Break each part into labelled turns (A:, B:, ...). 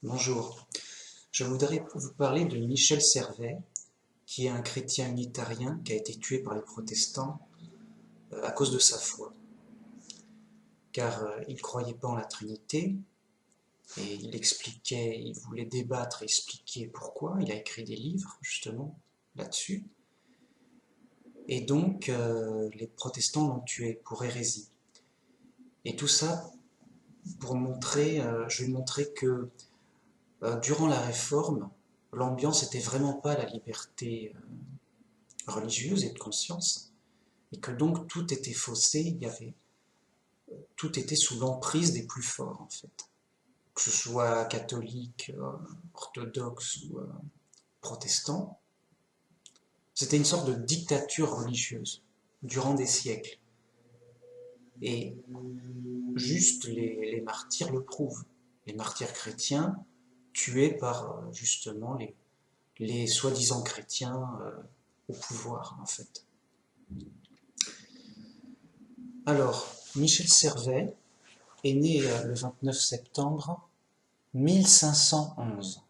A: Bonjour, je voudrais vous parler de Michel Servet, qui est un chrétien unitarien qui a été tué par les protestants à cause de sa foi. Car il ne croyait pas en la Trinité, et il voulait débattre et expliquer pourquoi. Il a écrit des livres, justement, là-dessus. Et donc, les protestants l'ont tué pour hérésie. Et tout ça pour montrer, je vais montrer que durant la Réforme, l'ambiance n'était vraiment pas la liberté religieuse et de conscience, et que donc tout était faussé, tout était sous l'emprise des plus forts en fait, que ce soit catholique, orthodoxe ou protestant. C'était une sorte de dictature religieuse durant des siècles. Et juste les martyrs le prouvent. Les martyrs chrétiens tués par justement les soi-disant chrétiens au pouvoir en fait. Alors, Michel Servet est né le 29 septembre 1511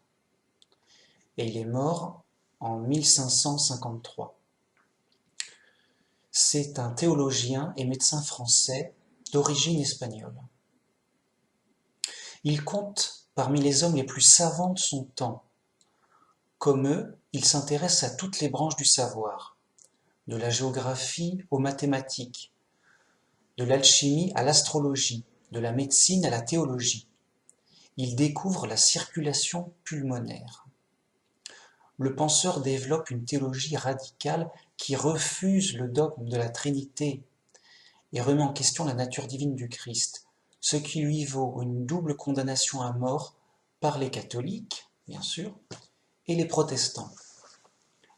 A: et il est mort en 1553. C'est un théologien et médecin français d'origine espagnole. Il compte parmi les hommes les plus savants de son temps. Comme eux, il s'intéresse à toutes les branches du savoir, de la géographie aux mathématiques, de l'alchimie à l'astrologie, de la médecine à la théologie. Il découvre la circulation pulmonaire. Le penseur développe une théologie radicale qui refuse le dogme de la Trinité et remet en question la nature divine du Christ, ce qui lui vaut une double condamnation à mort par les catholiques, bien sûr, et les protestants.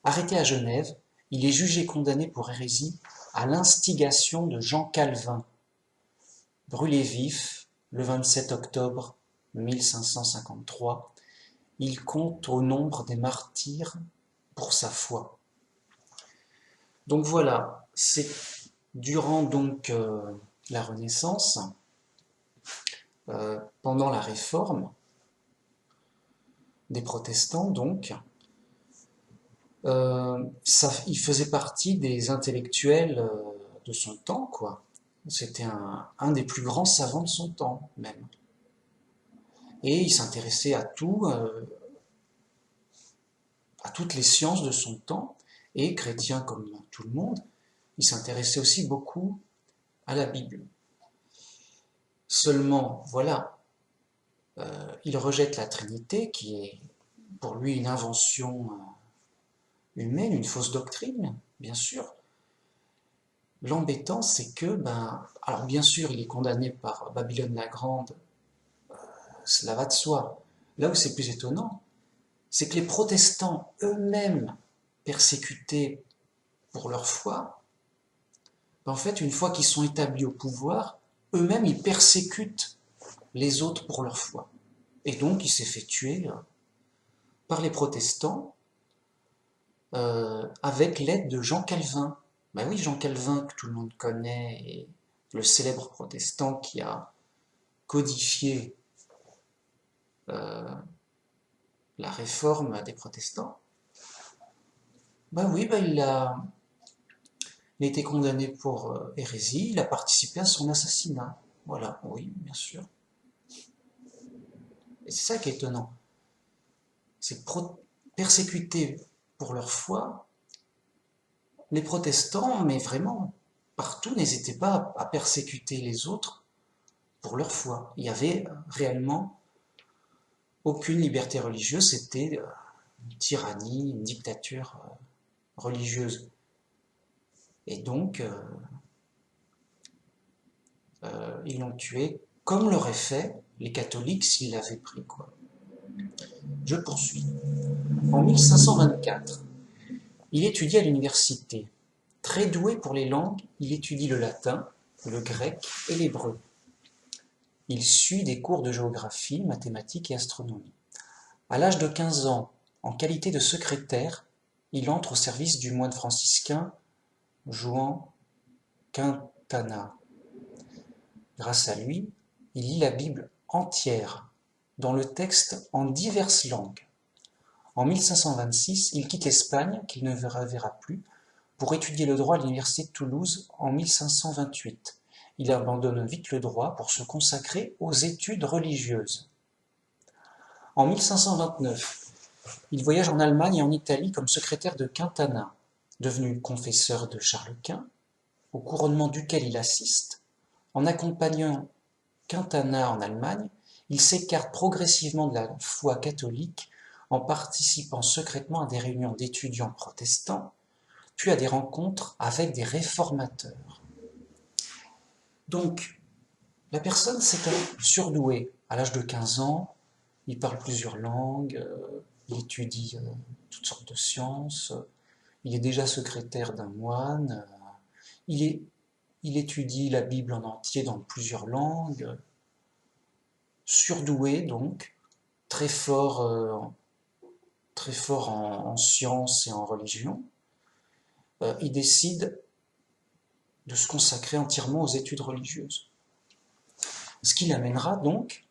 A: Arrêté à Genève, il est jugé condamné pour hérésie à l'instigation de Jean Calvin, brûlé vif le 27 octobre 1553. Il compte au nombre des martyrs pour sa foi. Donc voilà, c'est durant donc la Renaissance, pendant la Réforme des protestants donc, il faisait partie des intellectuels de son temps, quoi. C'était un des plus grands savants de son temps, même. Et il s'intéressait à tout, à toutes les sciences de son temps, et chrétien comme tout le monde, il s'intéressait aussi beaucoup à la Bible. Seulement, voilà, il rejette la Trinité, qui est pour lui une invention humaine, une fausse doctrine, bien sûr. L'embêtant, c'est que, alors bien sûr, il est condamné par Babylone la Grande, cela va de soi. Là où c'est plus étonnant, c'est que les protestants eux-mêmes, persécutés pour leur foi, en fait, une fois qu'ils sont établis au pouvoir, eux-mêmes, ils persécutent les autres pour leur foi. Et donc, il s'est fait tuer par les protestants avec l'aide de Jean Calvin. Ben oui, Jean Calvin, que tout le monde connaît, et le célèbre protestant qui a codifié la réforme des protestants. Ben oui, il a été condamné pour hérésie, il a participé à son assassinat. Voilà, oui, bien sûr. Et c'est ça qui est étonnant. C'est persécuter pour leur foi, les protestants, mais vraiment, partout, n'hésitaient pas à persécuter les autres pour leur foi. Il y avait réellement aucune liberté religieuse, c'était une tyrannie, une dictature religieuse. Et donc, ils l'ont tué, comme l'auraient fait les catholiques s'ils l'avaient pris, quoi. Je poursuis. En 1524, il étudie à l'université. Très doué pour les langues, il étudie le latin, le grec et l'hébreu. Il suit des cours de géographie, mathématiques et astronomie. À l'âge de 15 ans, en qualité de secrétaire, il entre au service du moine franciscain Juan Quintana. Grâce à lui, il lit la Bible entière, dans le texte en diverses langues. En 1526, il quitte l'Espagne, qu'il ne reverra plus, pour étudier le droit à l'université de Toulouse en 1528. Il abandonne vite le droit pour se consacrer aux études religieuses. En 1529, il voyage en Allemagne et en Italie comme secrétaire de Quintana, devenu confesseur de Charles Quint, au couronnement duquel il assiste. En accompagnant Quintana en Allemagne, il s'écarte progressivement de la foi catholique en participant secrètement à des réunions d'étudiants protestants, puis à des rencontres avec des réformateurs. Donc, la personne, c'est un surdoué. À l'âge de 15 ans, il parle plusieurs langues, il étudie toutes sortes de sciences, il est déjà secrétaire d'un moine, il étudie la Bible en entier dans plusieurs langues, surdoué donc, très fort en sciences et en religion. Il décide de se consacrer entièrement aux études religieuses. Ce qui l'amènera donc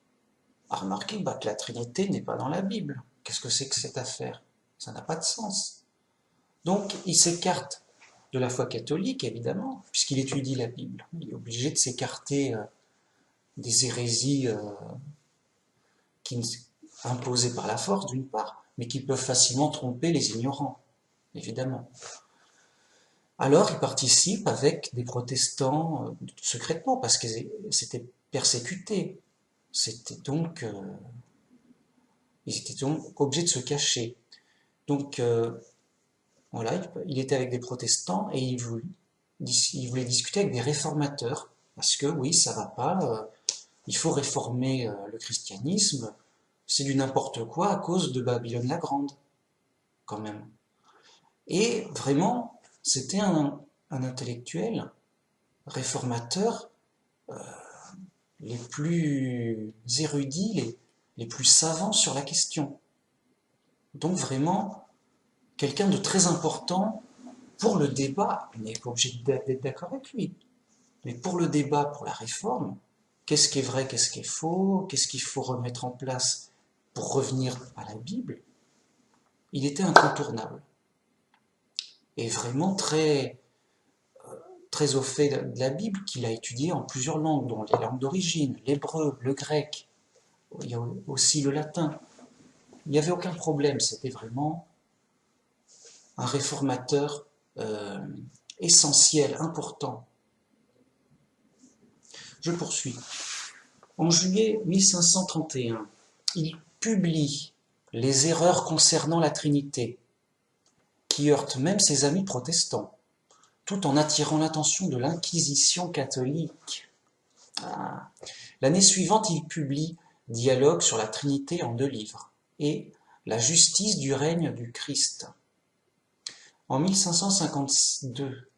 A: à remarquer que la Trinité n'est pas dans la Bible. Qu'est-ce que c'est que cette affaire? Ça n'a pas de sens. Donc il s'écarte de la foi catholique, évidemment, puisqu'il étudie la Bible. Il est obligé de s'écarter des hérésies imposées par la force, d'une part, mais qui peuvent facilement tromper les ignorants, évidemment. Alors il participe avec des protestants secrètement, parce qu'ils s'étaient persécutés. Ils étaient donc obligés de se cacher. Donc voilà, il était avec des protestants et il voulait discuter avec des réformateurs, parce que oui, ça va pas, il faut réformer le christianisme, c'est du n'importe quoi à cause de Babylone la Grande, quand même. Et vraiment, c'était un intellectuel réformateur, les plus érudits, les plus savants sur la question. Donc vraiment, quelqu'un de très important pour le débat. On n'est pas obligé d'être d'accord avec lui, mais pour le débat, pour la réforme, qu'est-ce qui est vrai, qu'est-ce qui est faux, qu'est-ce qu'il faut remettre en place pour revenir à la Bible, il était incontournable. Et vraiment très, très au fait de la Bible, qu'il a étudié en plusieurs langues, dont les langues d'origine, l'hébreu, le grec, il y a aussi le latin. Il n'y avait aucun problème, c'était vraiment un réformateur essentiel, important. Je poursuis. En juillet 1531, il publie Les erreurs concernant la Trinité, qui heurtent même ses amis protestants, tout en attirant l'attention de l'Inquisition catholique. Ah. L'année suivante, il publie Dialogue sur la Trinité en 2 livres et La justice du règne du Christ. En 1552,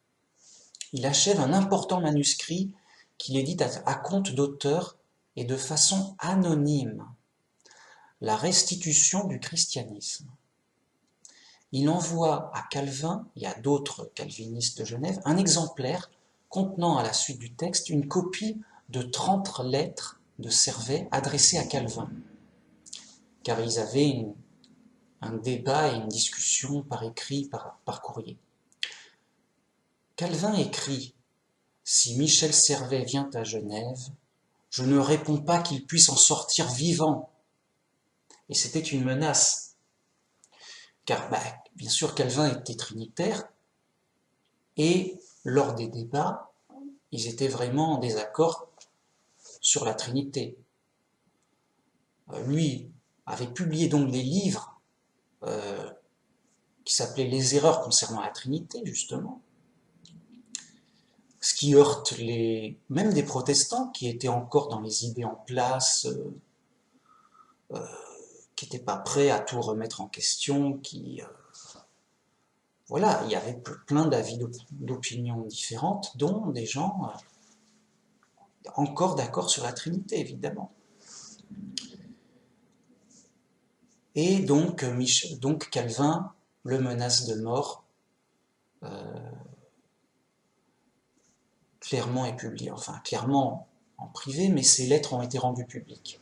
A: il achève un important manuscrit qu'il édite à compte d'auteur et de façon anonyme, La restitution du christianisme. Il envoie à Calvin et à d'autres calvinistes de Genève un exemplaire contenant à la suite du texte une copie de 30 lettres de Servet adressées à Calvin, car ils avaient un débat et une discussion par écrit, par courrier. Calvin écrit « Si Michel Servet vient à Genève, je ne réponds pas qu'il puisse en sortir vivant. » Et c'était une menace. Car, bien sûr, Calvin était trinitaire, et lors des débats, ils étaient vraiment en désaccord sur la Trinité. Lui avait publié donc des livres qui s'appelaient Les erreurs concernant la Trinité, justement, ce qui heurte même des protestants qui étaient encore dans les idées en place, qui n'étaient pas prêts à tout remettre en question, voilà, il y avait plein d'avis, d'opinions différentes, dont des gens encore d'accord sur la Trinité, évidemment. Et donc Calvin le menace de mort, clairement et publié, enfin clairement en privé, mais ses lettres ont été rendues publiques.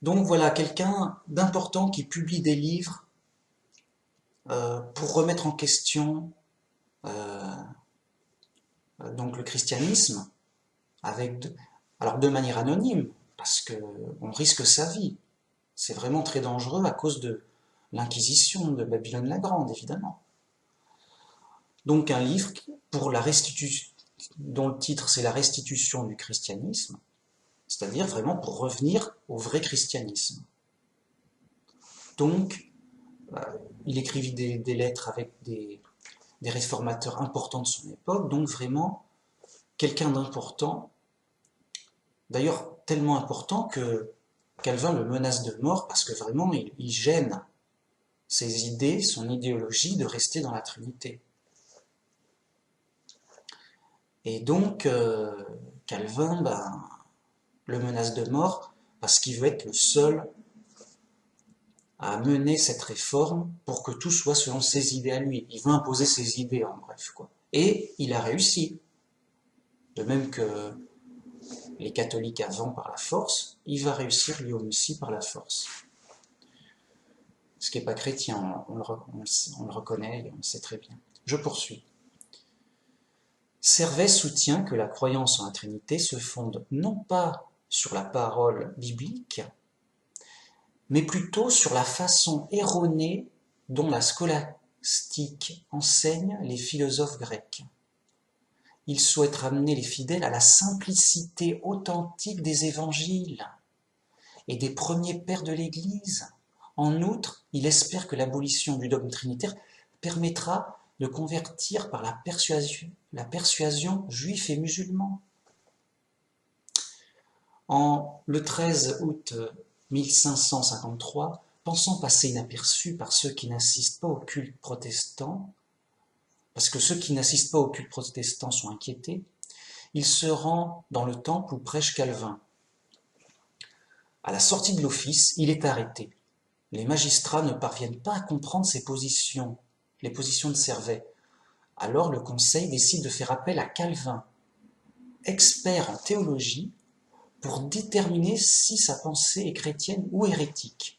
A: Donc voilà, quelqu'un d'important qui publie des livres pour remettre en question euh, donc le christianisme, alors de manière anonyme, parce qu'on risque sa vie. C'est vraiment très dangereux à cause de l'Inquisition de Babylone la Grande, évidemment. Donc un livre pour la restitution, dont le titre c'est la restitution du christianisme, c'est-à-dire vraiment pour revenir au vrai christianisme. Donc, il écrivit des lettres avec des réformateurs importants de son époque, donc vraiment quelqu'un d'important, d'ailleurs tellement important que Calvin le menace de mort parce que vraiment il gêne ses idées, son idéologie de rester dans la Trinité. Et donc Calvin le menace de mort parce qu'il veut être le seul à mener cette réforme pour que tout soit selon ses idées à lui. Il veut imposer ses idées en bref, quoi. Et il a réussi. De même que les catholiques avant par la force, il va réussir lui aussi par la force. Ce qui n'est pas chrétien, on le reconnaît et on le sait très bien. Je poursuis. Servet soutient que la croyance en la Trinité se fonde non pas sur la parole biblique, mais plutôt sur la façon erronée dont la scolastique enseigne les philosophes grecs. Il souhaite ramener les fidèles à la simplicité authentique des évangiles et des premiers pères de l'Église. En outre, il espère que l'abolition du dogme trinitaire permettra de convertir par la persuasion juifs et musulmans. Le 13 août 1553, pensant passer inaperçu par ceux qui n'assistent pas au culte protestant, parce que ceux qui n'assistent pas au culte protestant sont inquiétés, il se rend dans le temple où prêche Calvin. À la sortie de l'office, il est arrêté. Les magistrats ne parviennent pas à comprendre ses positions, les positions de Servet. Alors le conseil décide de faire appel à Calvin, expert en théologie, pour déterminer si sa pensée est chrétienne ou hérétique.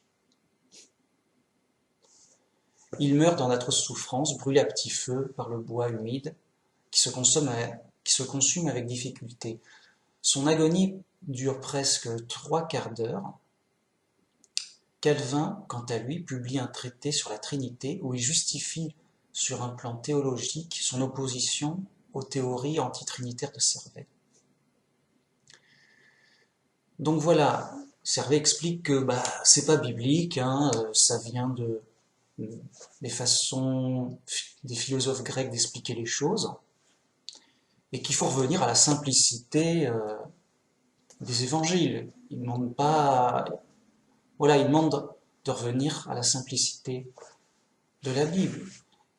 A: Il meurt dans d'atroces souffrances, brûlé à petit feu par le bois humide, qui se consume avec difficulté. Son agonie dure presque 3/4 d'heure. Calvin, quant à lui, publie un traité sur la Trinité où il justifie sur un plan théologique son opposition aux théories antitrinitaires de Servet. Donc voilà, Servet explique que c'est pas biblique, ça vient des façons des philosophes grecs d'expliquer les choses, et qu'il faut revenir à la simplicité des évangiles. Il demande pas, voilà, il demande de revenir à la simplicité de la Bible,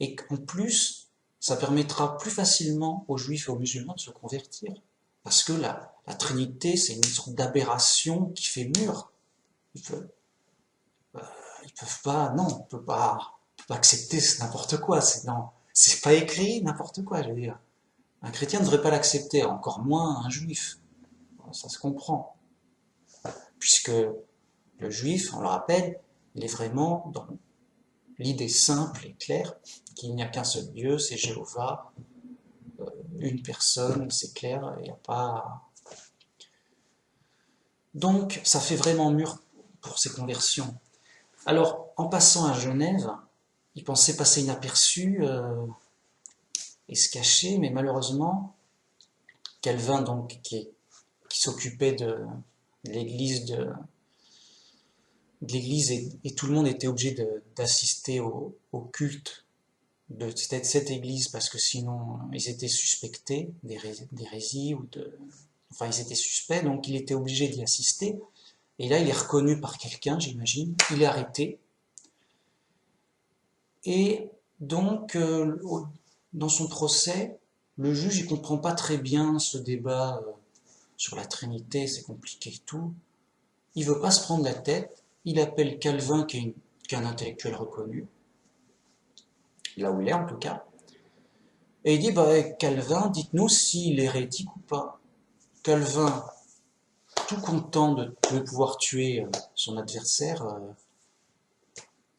A: et qu'en plus, ça permettra plus facilement aux juifs et aux musulmans de se convertir, parce que la Trinité, c'est une sorte d'aberration qui fait mur. Ils peuvent pas, non, on peut pas accepter n'importe quoi. C'est pas écrit n'importe quoi. Je veux dire, un chrétien ne devrait pas l'accepter, encore moins un juif. Ça se comprend, puisque le juif, on le rappelle, il est vraiment dans l'idée simple et claire qu'il n'y a qu'un seul Dieu, c'est Jéhovah, une personne, c'est clair, il n'y a pas. Donc, ça fait vraiment mûr pour ces conversions. Alors, en passant à Genève, il pensait passer inaperçu et se cacher, mais malheureusement, Calvin, donc, qui s'occupait de l'église et tout le monde était obligé d'assister au culte de cette église parce que sinon ils étaient suspectés d'hérésie enfin ils étaient suspects, donc il était obligé d'y assister. Et là il est reconnu par quelqu'un, j'imagine, il est arrêté. Et donc dans son procès, le juge il comprend pas très bien ce débat sur la Trinité, c'est compliqué et tout. Il veut pas se prendre la tête, il appelle Calvin qui est un intellectuel reconnu, là où il est en tout cas, et il dit Calvin, dites-nous s'il est hérétique ou pas. Calvin tout content de pouvoir tuer son adversaire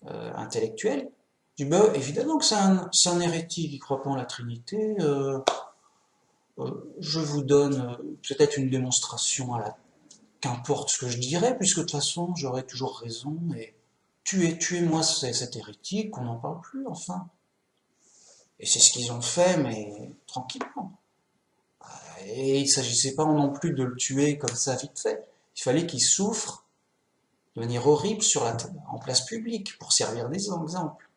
A: intellectuel. Il dit, bah, évidemment que c'est un hérétique, il ne croit pas en la Trinité. Je vous donne peut-être une démonstration à la... Qu'importe ce que je dirais, puisque de toute façon, j'aurai toujours raison, et tuez-moi cet hérétique, qu'on n'en parle plus, enfin. Et c'est ce qu'ils ont fait, mais tranquillement. Et il ne s'agissait pas non plus de le tuer comme ça vite fait. Il fallait qu'il souffre de manière horrible en place publique, pour servir d'exemple.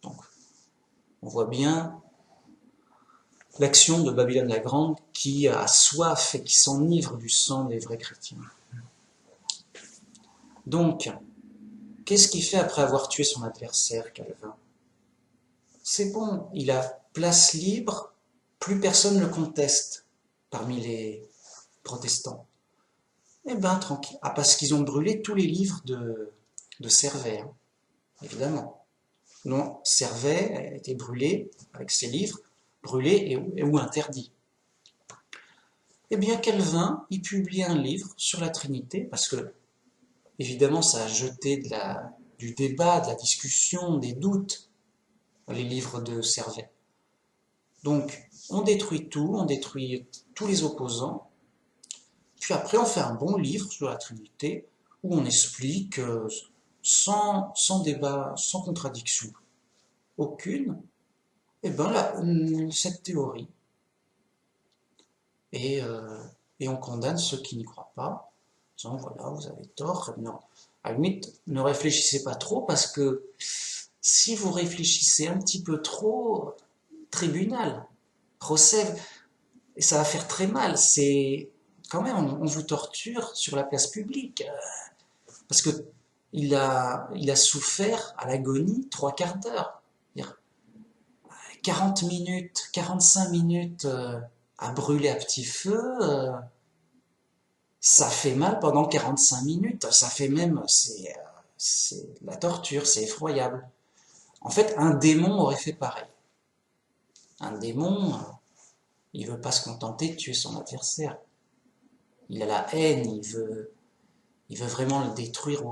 A: Donc, on voit bien l'action de Babylone la Grande qui a soif et qui s'enivre du sang des vrais chrétiens. Donc, qu'est-ce qu'il fait après avoir tué son adversaire, Calvin? C'est bon, il a place libre, plus personne ne le conteste parmi les protestants. Eh ben, tranquille. Ah, parce qu'ils ont brûlé tous les livres de Servet, hein, évidemment. Non, Servet a été brûlé avec ses livres, brûlé ou interdit. Eh bien, Calvin, il publie un livre sur la Trinité, parce que, évidemment, ça a jeté du débat, de la discussion, des doutes, les livres de Servet. Donc, on détruit tous les opposants, puis après on fait un bon livre sur la Trinité, où on explique sans débat, sans contradiction aucune, eh ben, cette théorie. Et on condamne ceux qui n'y croient pas, en disant voilà, vous avez tort. Non. À la limite, ne réfléchissez pas trop, parce que si vous réfléchissez un petit peu trop, tribunal, procès, et ça va faire très mal. C'est quand même, on vous torture sur la place publique, parce que il a souffert à l'agonie 3/4 d'heure. 40 minutes, 45 minutes à brûler à petit feu, ça fait mal pendant 45 minutes. Ça fait même, c'est la torture, c'est effroyable. En fait, un démon aurait fait pareil. Un démon, il veut pas se contenter de tuer son adversaire. Il a la haine, il veut vraiment le détruire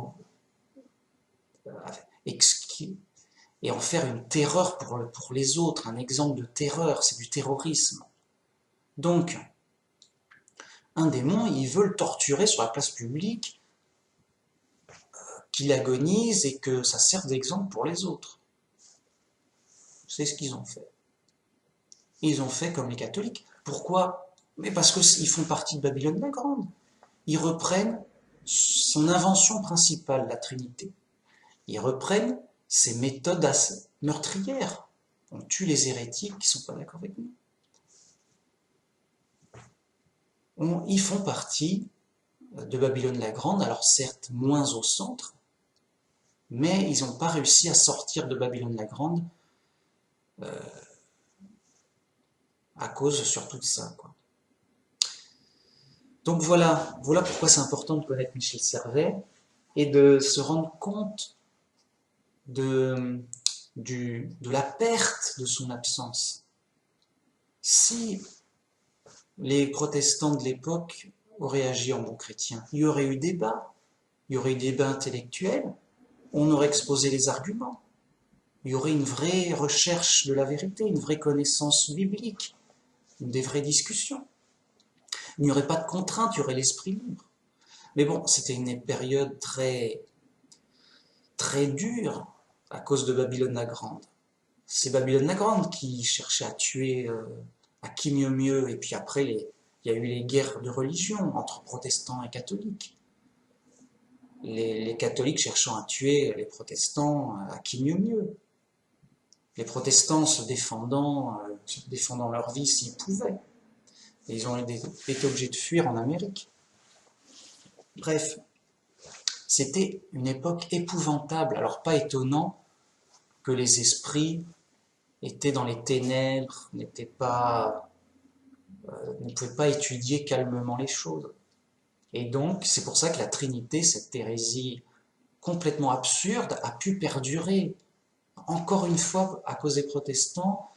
A: et en faire une terreur pour les autres, un exemple de terreur, c'est du terrorisme. Donc, un démon, il veut le torturer sur la place publique, qu'il agonise et que ça serve d'exemple pour les autres. C'est ce qu'ils ont fait. Ils ont fait comme les catholiques. Pourquoi? Mais parce qu'ils font partie de Babylone la Grande. Ils reprennent son invention principale, la Trinité. Ils reprennent ces méthodes meurtrières. On tue les hérétiques qui ne sont pas d'accord avec nous. Ils font partie de Babylone la Grande, alors certes moins au centre, mais ils n'ont pas réussi à sortir de Babylone la Grande à cause surtout de ça, quoi. Donc voilà pourquoi c'est important de connaître Michel Servet et de se rendre compte de la perte de son absence. Si les protestants de l'époque auraient agi en bons chrétiens, il y aurait eu débat, intellectuel, on aurait exposé les arguments, il y aurait une vraie recherche de la vérité, une vraie connaissance biblique, des vraies discussions. Il n'y aurait pas de contraintes, il y aurait l'esprit libre. Mais bon, c'était une période très, très dure à cause de Babylone la Grande. C'est Babylone la Grande qui cherchait à tuer à qui mieux mieux, et puis après il y a eu les guerres de religion entre protestants et catholiques. Les catholiques cherchant à tuer les protestants à qui mieux mieux. Les protestants se défendant leur vie s'ils pouvaient. Et ils ont été obligés de fuir en Amérique. Bref, c'était une époque épouvantable. Alors pas étonnant que les esprits étaient dans les ténèbres, ne pouvaient pas étudier calmement les choses. Et donc, c'est pour ça que la Trinité, cette hérésie complètement absurde, a pu perdurer. Encore une fois, à cause des protestants,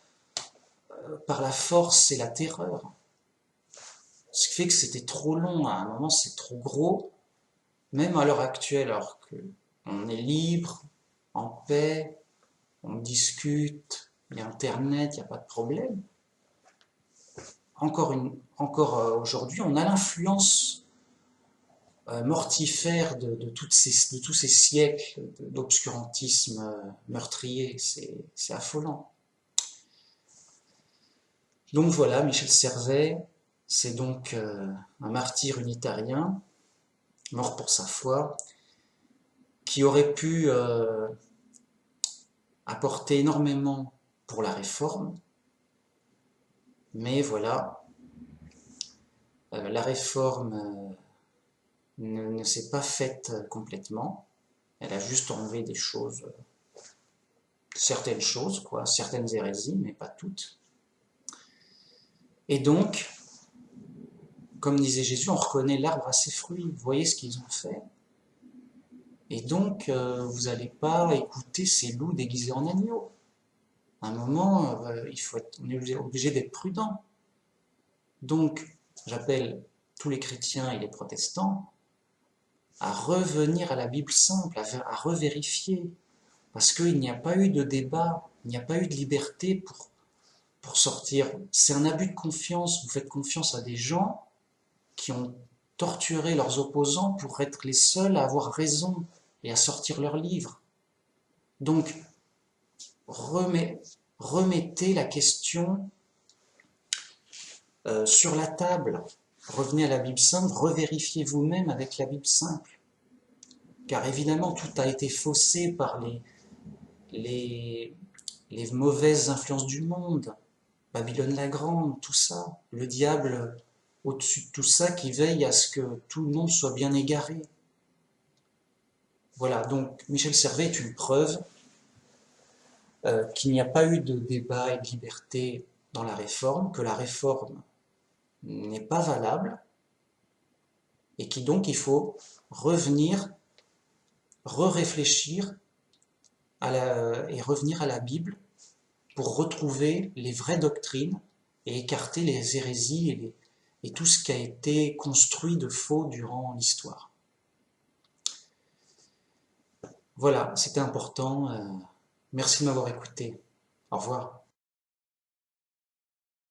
A: par la force et la terreur. Ce qui fait que c'était trop long, à un moment c'est trop gros, même à l'heure actuelle, alors que on est libre, en paix, on discute, il y a Internet, il n'y a pas de problème. Encore aujourd'hui, on a l'influence mortifère de tous ces siècles d'obscurantisme meurtrier. C'est affolant. Donc voilà, Michel Servet, c'est donc un martyr unitarien, mort pour sa foi, qui aurait pu apporter énormément pour la réforme, mais voilà, la réforme ne s'est pas faite complètement. Elle a juste enlevé des choses, certaines choses, quoi, certaines hérésies, mais pas toutes. Et donc, comme disait Jésus, on reconnaît l'arbre à ses fruits. Vous voyez ce qu'ils ont fait. Et donc, vous n'allez pas écouter ces loups déguisés en agneaux. À un moment, on est obligé d'être prudent. Donc, j'appelle tous les chrétiens et les protestants à revenir à la Bible simple, à revérifier, parce qu'il n'y a pas eu de débat, il n'y a pas eu de liberté pour sortir. C'est un abus de confiance, vous faites confiance à des gens qui ont torturé leurs opposants pour être les seuls à avoir raison et à sortir leurs livres. Donc, remettez la question sur la table. Revenez à la Bible simple, revérifiez vous-même avec la Bible simple. Car évidemment, tout a été faussé par les mauvaises influences du monde, Babylone la Grande, tout ça, le diable au-dessus de tout ça qui veille à ce que tout le monde soit bien égaré. Voilà, donc Michel Servet est une preuve qu'il n'y a pas eu de débat et de liberté dans la réforme, que la réforme n'est pas valable, et qui donc il faut revenir, réfléchir et revenir à la Bible pour retrouver les vraies doctrines et écarter les hérésies et tout ce qui a été construit de faux durant l'histoire. Voilà, c'était important. Merci de m'avoir écouté. Au revoir.